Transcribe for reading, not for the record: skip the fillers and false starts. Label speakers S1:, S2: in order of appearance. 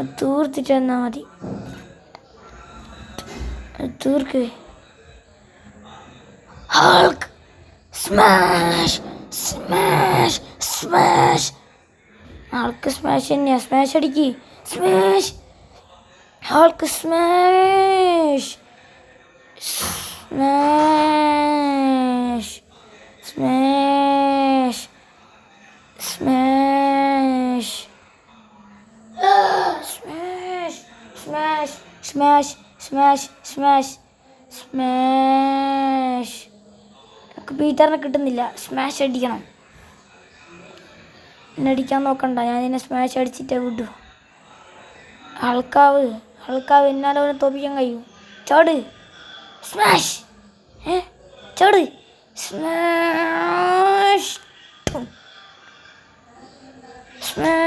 S1: തീർത്തിട്ട് തന്നാൽ മതി. തീർക്ക്. Hulk smash smash smash. Hulk smash തന്നെയാ. സ്മാഷ് അടിക്ക്. Smash. Hulk smash smash smash smash smash smash smash smash smash. എനിക്ക് പീറ്ററിനെ കിട്ടുന്നില്ല. സ്മാഷ് അടിക്കണം. എന്നെ അടിക്കാൻ നോക്കണ്ട. ഞാൻ ഇതിനെ സ്മാഷ് അടിച്ചിട്ടേ വിടൂ. ഹൾക്കാവ് എന്നാലും അവനെ തോപ്പിക്കാൻ കഴിയും. ചോട്. സ്മാഷ്. ചോട്. Smash smash.